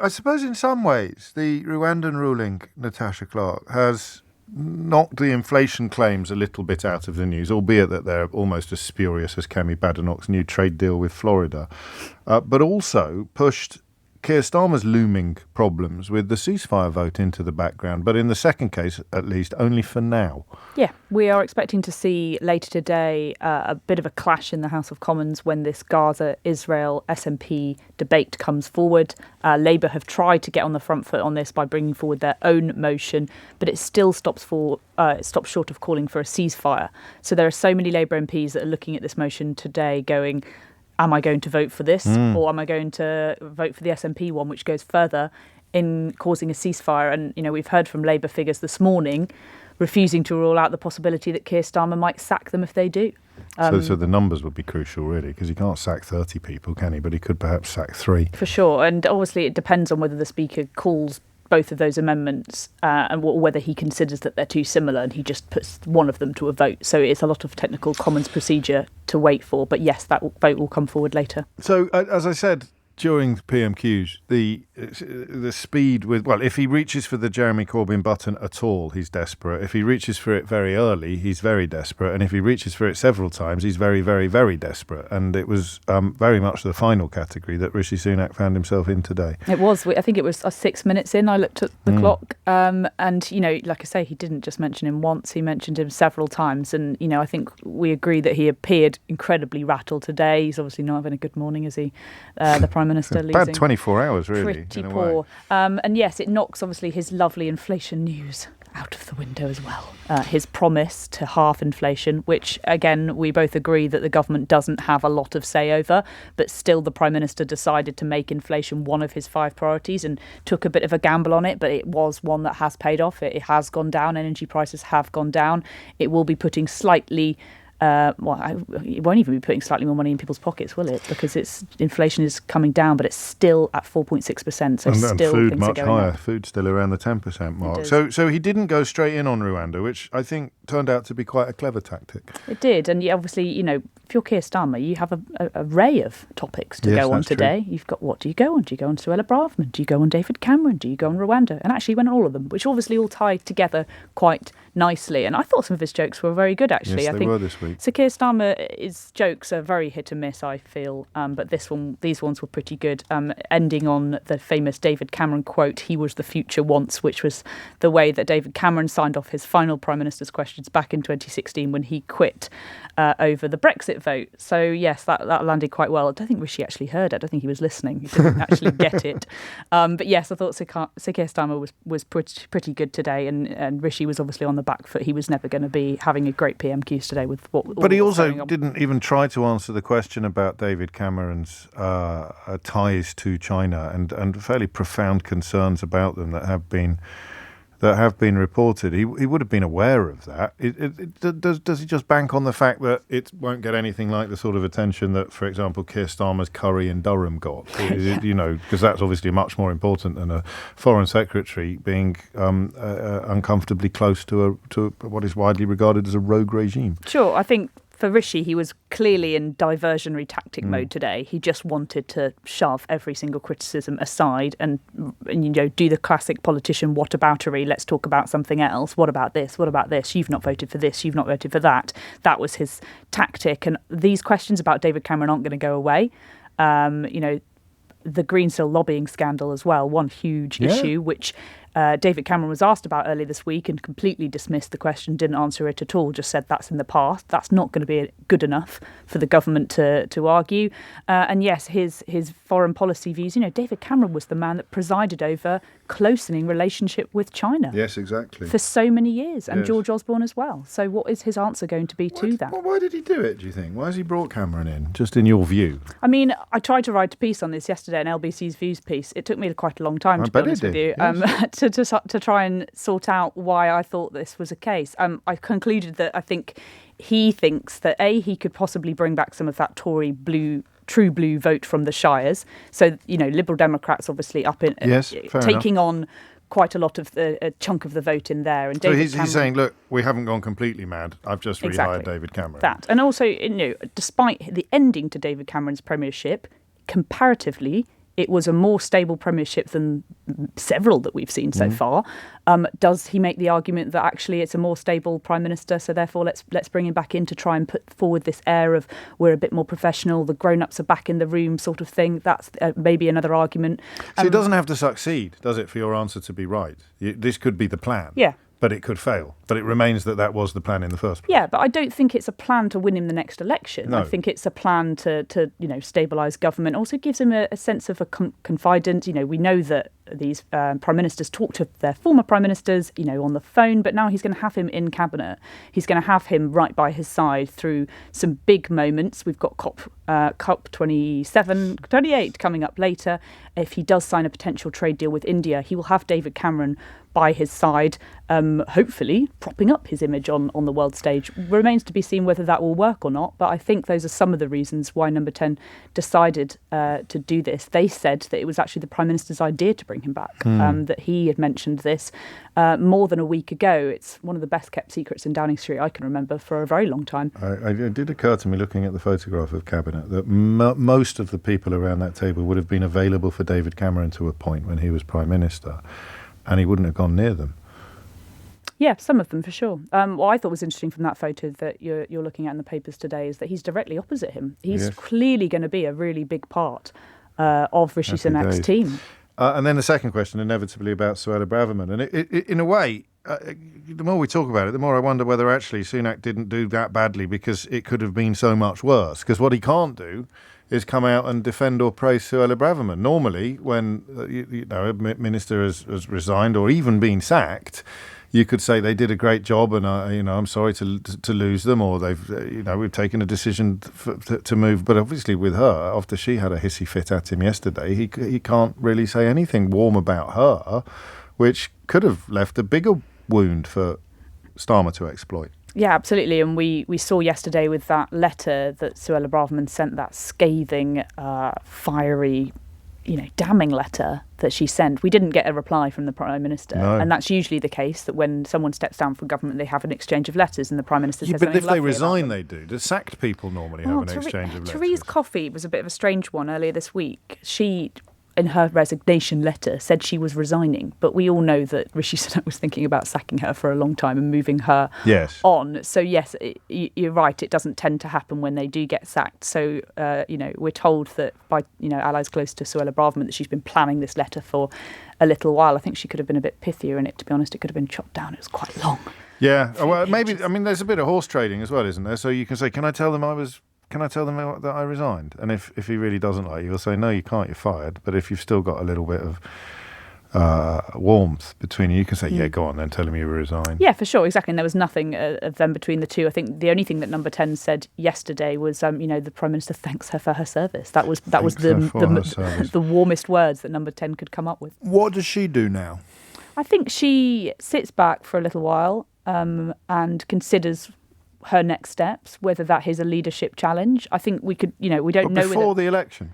I suppose in some ways the Rwandan ruling, Natasha Clark, has knocked the inflation claims a little bit out of the news, albeit that they're almost as spurious as Kemi Badenoch's new trade deal with Florida, but also pushed Keir Starmer's looming problems with the ceasefire vote into the background, but in the second case, at least, only for now. Yeah, we are expecting to see later today a bit of a clash in the House of Commons when this Gaza-Israel SNP debate comes forward. Labour have tried to get on the front foot on this by bringing forward their own motion, but it still stops short of calling for a ceasefire. So there are so many Labour MPs that are looking at this motion today going, am I going to vote for this or am I going to vote for the SNP one, which goes further in causing a ceasefire? And, we've heard from Labour figures this morning refusing to rule out the possibility that Keir Starmer might sack them if they do. So the numbers would be crucial, really, because he can't sack 30 people, can he? But he could perhaps sack 3. For sure. And obviously it depends on whether the Speaker calls both of those amendments and whether he considers that they're too similar and he just puts one of them to a vote. So it's a lot of technical Commons procedure to wait for. But yes, that vote will come forward later. So, as I said, during PMQs, the speed with, well, if he reaches for the Jeremy Corbyn button at all, he's desperate. If he reaches for it very early, he's very desperate. And if he reaches for it several times, he's very, very, very desperate. And it was very much the final category that Rishi Sunak found himself in today. It was. I think it was 6 minutes in. I looked at the clock. And, like I say, he didn't just mention him once. He mentioned him several times. And, I think we agree that he appeared incredibly rattled today. He's obviously not having a good morning, is he? The Prime Minister losing. Bad 24 hours, really. Pretty poor. And yes, it knocks obviously his lovely inflation news out of the window as well. His promise to halve inflation, which again we both agree that the government doesn't have a lot of say over, but still the Prime Minister decided to make inflation one of his 5 priorities and took a bit of a gamble on it, but it was one that has paid off. It has gone down. Energy prices have gone down. It will be putting slightly it won't even be putting slightly more money in people's pockets, will it? Because inflation is coming down, but it's still at 4.6%. So still food things much are going higher. up. Food still around the 10% mark. So he didn't go straight in on Rwanda, which I think turned out to be quite a clever tactic. It did, and obviously, if you're Keir Starmer, you have an array of topics to go on today. True. You've got, what do you go on? Do you go on Suella Braverman? Do you go on David Cameron? Do you go on Rwanda? And actually, he went on all of them, which obviously all tie together quite nicely. And I thought some of his jokes were very good, actually. Yes, they were this week. Sir Keir Starmer's jokes are very hit and miss, I feel, but these ones were pretty good. Ending on the famous David Cameron quote, "He was the future once," which was the way that David Cameron signed off his final Prime Minister's questions back in 2016 when he quit over the Brexit vote. So yes, that landed quite well. I don't think Rishi actually heard it. I don't think he was listening. He didn't actually get it. But yes, I thought Sir Keir Starmer was pretty good today, and Rishi was obviously on the back foot. He was never going to be having a great PMQs today with what. But he also didn't even try to answer the question about David Cameron's ties to China and fairly profound concerns about them that have been reported. He would have been aware of that. Does he just bank on the fact that it won't get anything like the sort of attention that, for example, Keir Starmer's curry in Durham got? Because that's obviously much more important than a foreign secretary being uncomfortably close to what is widely regarded as a rogue regime. Sure, I think for Rishi, he was clearly in diversionary tactic mode today. He just wanted to shove every single criticism aside and do the classic politician whataboutery. Let's talk about something else. What about this? What about this? You've not voted for this. You've not voted for that. That was his tactic. And these questions about David Cameron aren't going to go away. The Greensill lobbying scandal as well, one huge issue, which David Cameron was asked about earlier this week and completely dismissed the question, didn't answer it at all, just said that's in the past. That's not going to be good enough for the government to argue. And yes, his foreign policy views, David Cameron was the man that presided over closening relationship with China. Yes, exactly. For so many years, and George Osborne as well. So what is his answer going to be to that? Why did he do it, do you think? Why has he brought Cameron in, just in your view? I mean, I tried to write a piece on this yesterday, an LBC's Views piece. It took me quite a long time, to be honest with you, to try and sort out why I thought this was a case. I concluded that I think he thinks that, he could possibly bring back some of that Tory true blue vote from the Shires. So, Liberal Democrats obviously up in taking on quite a lot of a chunk of the vote in there. And so he's saying, look, we haven't gone completely mad. I've just rehired David Cameron. That. And also, despite the ending to David Cameron's premiership, comparatively, it was a more stable premiership than several that we've seen so far. Does he make the argument that actually it's a more stable prime minister, so therefore let's bring him back in to try and put forward this air of we're a bit more professional, the grown-ups are back in the room sort of thing? That's maybe another argument. So it doesn't have to succeed, does it, for your answer to be right? This could be the plan. Yeah. But it could fail. But it remains that was the plan in the first place. Yeah, but I don't think it's a plan to win him the next election. No. I think it's a plan to stabilise government. Also gives him a sense of a confidence. We know that these prime ministers talk to their former prime ministers, on the phone, but now he's going to have him in cabinet. He's going to have him right by his side through some big moments. We've got COP 27, 28 coming up later. If he does sign a potential trade deal with India, he will have David Cameron by his side, hopefully propping up his image on the world stage. Remains to be seen whether that will work or not, but I think those are some of the reasons why Number 10 decided to do this. They said that it was actually the Prime Minister's idea to bring him back, that he had mentioned this more than a week ago. It's one of the best kept secrets in Downing Street I can remember for a very long time. It did occur to me, looking at the photograph of Cabinet, that most of the people around that table would have been available for David Cameron to appoint when he was Prime Minister, and he wouldn't have gone near them. Yeah, some of them for sure. What I thought was interesting from that photo that you're looking at in the papers today is that he's directly opposite him. He's clearly going to be a really big part of Rishi Sunak's team. And then the second question, inevitably, about Suella Braverman. And in a way, the more we talk about it, the more I wonder whether actually Sunak didn't do that badly because it could have been so much worse. Because what he can't do is come out and defend or praise Suella Braverman. Normally, when a minister has resigned or even been sacked, you could say they did a great job, and I'm sorry to lose them, or we've taken a decision to move. But obviously, with her, after she had a hissy fit at him yesterday, he can't really say anything warm about her, which could have left a bigger wound for Starmer to exploit. Yeah, absolutely. And we saw yesterday with that letter that Suella Braverman sent, that scathing, fiery, damning letter that she sent. We didn't get a reply from the Prime Minister. No. And that's usually the case, that when someone steps down from government, they have an exchange of letters and the Prime Minister says something lovely. But if they resign, they do. The sacked people normally have an exchange of letters. Therese Coffey was a bit of a strange one earlier this week. She, in her resignation letter, said she was resigning, but we all know that Rishi Sunak was thinking about sacking her for a long time and moving her on. So yes, you're right, it doesn't tend to happen when they do get sacked. So we're told that by allies close to Suella Braverman that she's been planning this letter for a little while. I think she could have been a bit pithier in it, to be honest. It could have been chopped down. It was quite long. Yeah, well, maybe, there's a bit of horse trading as well, isn't there? So you can say, can I tell them that I resigned? And if he really doesn't like you, he'll say, no, you can't, you're fired. But if you've still got a little bit of warmth between you can say, yeah, go on then, tell him you resigned. Yeah, for sure, exactly. And there was nothing of them between the two. I think the only thing that Number 10 said yesterday was, the Prime Minister thanks her for her service. That was the warmest words that Number 10 could come up with. What does she do now? I think she sits back for a little while and considers her next steps, whether that is a leadership challenge. I think we could, we don't know. Before the election?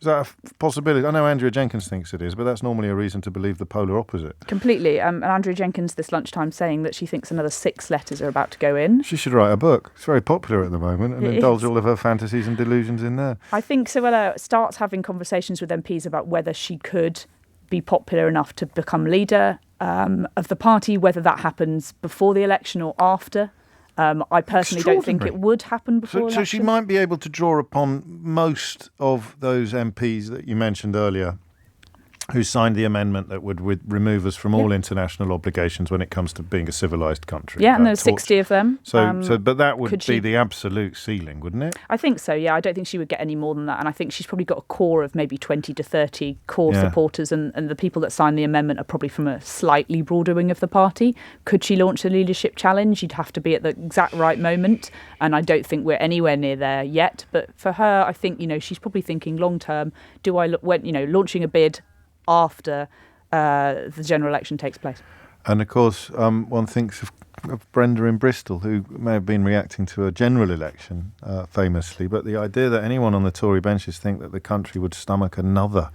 Is that a possibility? I know Andrea Jenkins thinks it is, but that's normally a reason to believe the polar opposite. Completely. And Andrea Jenkins this lunchtime saying that she thinks another 6 letters are about to go in. She should write a book. It's very popular at the moment, and indulge all of her fantasies and delusions in there. I think Suella starts having conversations with MPs about whether she could be popular enough to become leader of the party, whether that happens before the election or after. I personally don't think it would happen before election. So she might be able to draw upon most of those MPs that you mentioned earlier who signed the amendment that would remove us from all international obligations when it comes to being a civilised country. Yeah, and there's 60 of them. But that would be the absolute ceiling, wouldn't it? I think so, yeah. I don't think she would get any more than that. And I think she's probably got a core of maybe 20 to 30 core supporters. And the people that signed the amendment are probably from a slightly broader wing of the party. Could she launch a leadership challenge? You'd have to be at the exact right moment. And I don't think we're anywhere near there yet. But for her, I think, she's probably thinking long term, do I look when, launching a bid after the general election takes place. And of course, one thinks of Brenda in Bristol, who may have been reacting to a general election famously, but the idea that anyone on the Tory benches think that the country would stomach another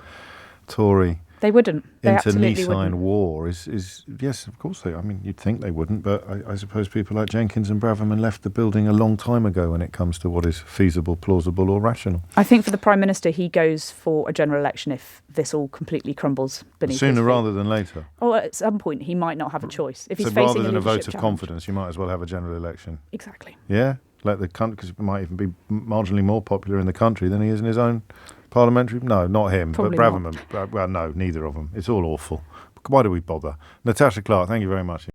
Tory They wouldn't. They absolutely internecine wouldn't. war is yes, of course they. I mean, you'd think they wouldn't, but I suppose people like Jenkins and Braverman left the building a long time ago when it comes to what is feasible, plausible, or rational. I think for the Prime Minister, he goes for a general election if this all completely crumbles beneath his Sooner feet. rather than later. Or at some point, he might not have a choice. If he's So facing rather than a vote leadership of challenge. confidence, you might as well have a general election. Exactly. Yeah, let the country, because he might even be marginally more popular in the country than he is in his own parliamentary. No, not him, Probably but Braverman. Well, no, neither of them. It's all awful. Why do we bother? Natasha Clark, thank you very much.